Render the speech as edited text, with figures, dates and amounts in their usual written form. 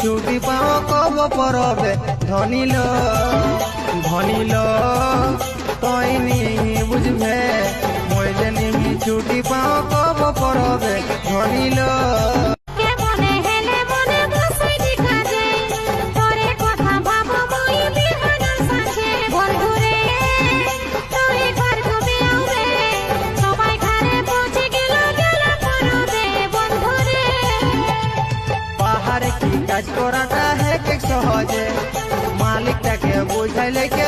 ছুটি পাও কব পরবে ধনিল ধনিল তই নি বুঝবে মই যে নিমি ছুটি পাও কব পরবে ধনিল কাজ করাটা হে সহজে মালিকটাকে বুঝাইলে কে